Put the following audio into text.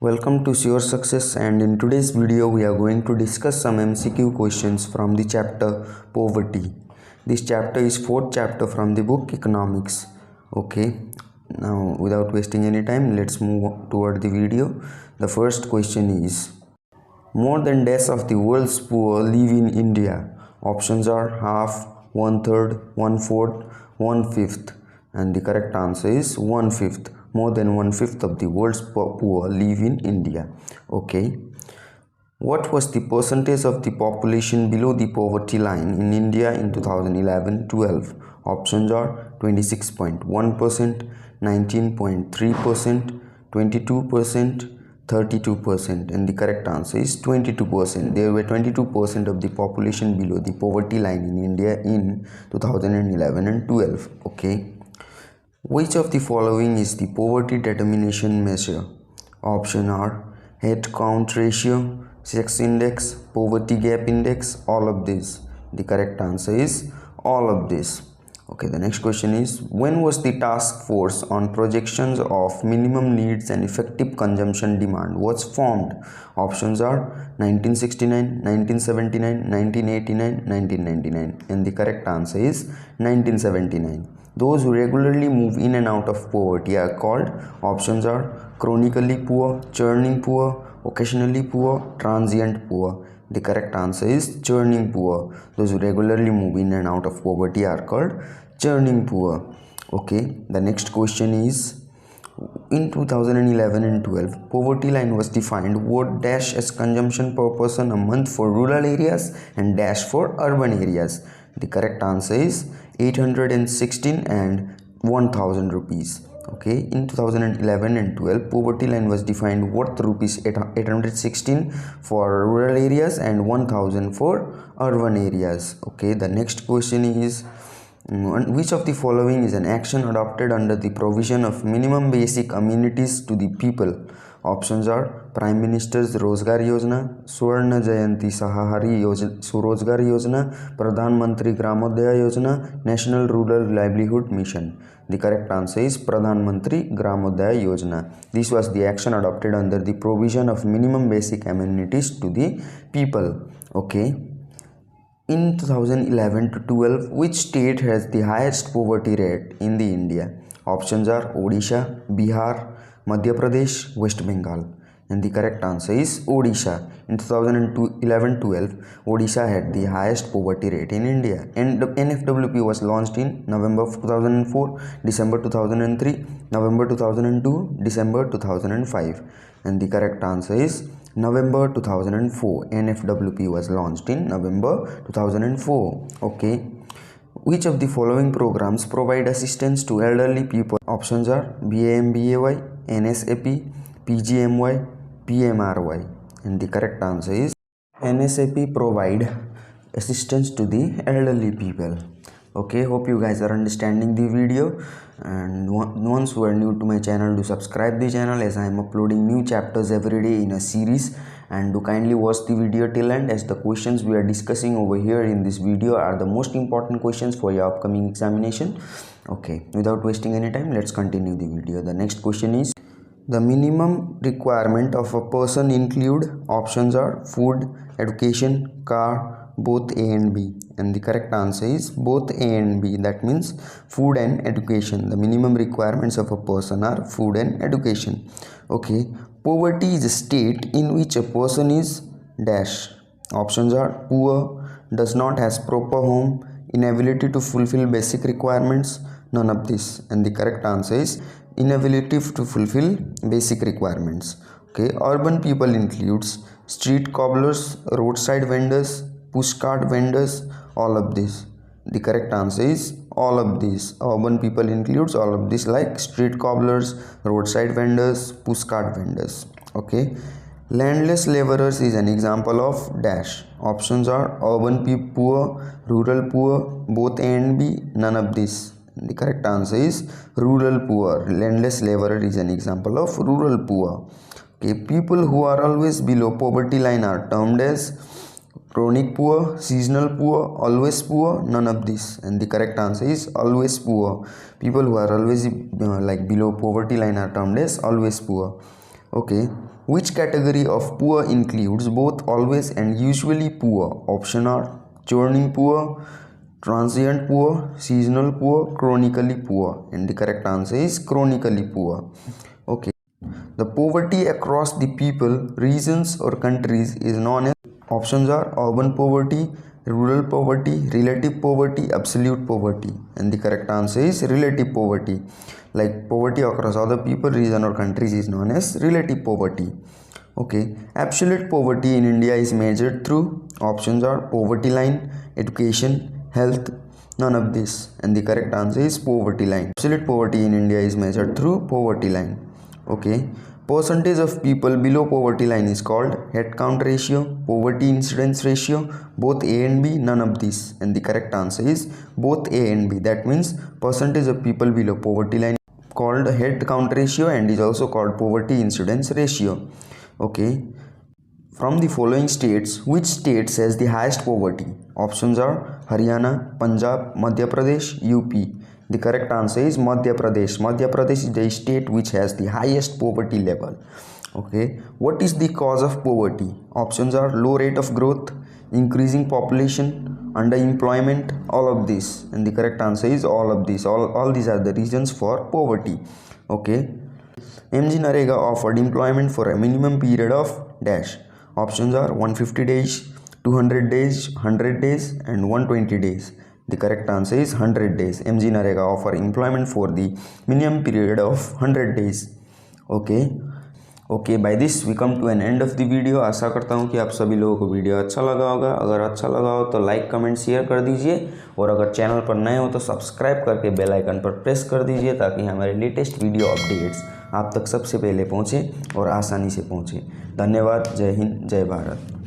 Welcome to Sure Success, and in today's video we are going to discuss some MCQ questions from the chapter Poverty. This chapter is fourth chapter from the book Economics. Okay, now without wasting any time, let's move toward the video. The first question is, more than dash of the world's poor live in India. Options are half, one third, one fourth, one fifth, and the correct answer is one fifth. More than one fifth of the world's poor live in India. Okay. What was the percentage of the population below the poverty line in India in 2011-12? Options are 26.1%, 19.3%, 22%, 32%, and the correct answer is 22%. There were 22% of the population below the poverty line in India in 2011 and 12. Okay. Which of the following is the poverty determination measure? Option are head count ratio, sex index, poverty gap index, all of this. The correct answer is all of this. Okay, the next question is, when was the task force on projections of minimum needs and effective consumption demand was formed? Options are 1969, 1979, 1989, 1999, and the correct answer is 1979. Those who regularly move in and out of poverty are called, options are chronically poor, churning poor, occasionally poor, transient poor. The correct answer is churning poor. Those who regularly move in and out of poverty are called churning poor. Okay, the next question is, in 2011 and 12, poverty line was defined what dash as consumption per person a month for rural areas and dash for urban areas. The correct answer is 816 and 1000 rupees. Okay, in 2011 and 12, poverty line was defined worth rupees 816 for rural areas and 1000 for urban areas. Okay, the next question is, which of the following is an action adopted under the provision of minimum basic amenities to the people? Options are Prime Minister's Rozgar Yojana, Swarna Jayanti Sahari Surozgar Yojana, Pradhan Mantri Gramodaya Yojana, National Rural Livelihood Mission. The correct answer is Pradhan Mantri Gramodaya Yojana. This was the action adopted under the provision of minimum basic amenities to the people. Okay. In 2011 to 12, which state has the highest poverty rate in the India? Options are Odisha, Bihar, Madhya Pradesh, West Bengal, and the correct answer is Odisha. In 2011-12, Odisha had the highest poverty rate in India, and the NFWP was launched in November 2004, December 2003, November 2002, December 2005, and the correct answer is November 2004. NFWP was launched in November 2004. Okay. Which of the following programs provide assistance to elderly people? Options are BAMBAY, NSAP, PGMY, PMRY, and the correct answer is NSAP provide assistance to the elderly people. Okay, hope you guys are understanding the video, and once who are new to my channel, do subscribe the channel as I am uploading new chapters every day in a series, and do kindly watch the video till end as the questions we are discussing over here in this video are the most important questions for your upcoming examination. Okay, without wasting any time, let's continue the video. The next question is, the minimum requirement of a person include, options are food, education, car, both A and B, and the correct answer is both A and B. That means food and education. The minimum requirements of a person are food and education. Okay, poverty is a state in which a person is dash. Options are poor, does not has proper home, inability to fulfill basic requirements, none of this, and the correct answer is inability to fulfill basic requirements. Okay, urban people includes street cobblers, roadside vendors, pushcart vendors, all of this. The correct answer is all of these. Urban people includes all of this, like street cobblers, roadside vendors, pushcart vendors. Okay, landless laborers is an example of dash. Options are urban poor, rural poor, both A and B, none of this. The correct answer is rural poor. Landless laborer is an example of rural poor. Okay, people who are always below poverty line are termed as chronic poor, seasonal poor, always poor, none of this, and the correct answer is always poor. People who are always like below poverty line are termed as always poor. Okay, Which category of poor includes both always and usually poor? Option are churning poor, transient poor, seasonal poor, chronically poor, and the correct answer is chronically poor. Okay, the poverty across the people, regions or countries is known as, options are urban poverty, rural poverty, relative poverty, absolute poverty, and the correct answer is relative poverty. Like poverty across other people, region or countries is known as relative poverty. Okay, absolute poverty in India is measured through, options are poverty line, education, health, none of this, and the correct answer is poverty line. Absolute poverty in India is measured through poverty line. Okay, percentage of people below poverty line is called head count ratio, poverty incidence ratio, both A and B, none of this, and the correct answer is both A and B. That means percentage of people below poverty line called head count ratio and is also called poverty incidence ratio. Okay, from the following states, which states has the highest poverty? Options are Haryana, Punjab, Madhya Pradesh, UP. The correct answer is Madhya Pradesh. Madhya Pradesh is the state which has the highest poverty level. Okay, what is the cause of poverty? Options are low rate of growth, increasing population, underemployment, all of this, and the correct answer is all of these. All these are the reasons for poverty. Okay, MG Narega offered employment for a minimum period of dash. Options are 150 days, 200 days, 100 days, and 120 days. The correct answer is 100 days. MG Narega offer employment for the minimum period of 100 days. Okay by this we come to an end of the video. आशा करता हूँ कि आप सभी लोगों को video अच्छा लगा होगा। अगर अच्छा लगा हो तो लाइक कमेंट शेयर कर दीजिए, और अगर चैनल पर नए हो तो सब्सक्राइब करके बेल आइकन पर प्रेस कर दीजिए ताकि हमारे लेटेस्ट वीडियो अपडेट्स आप तक सबसे पहले पहुँचे और आसानी से पहुँचे। धन्यवाद। जय हिंद, जय भारत।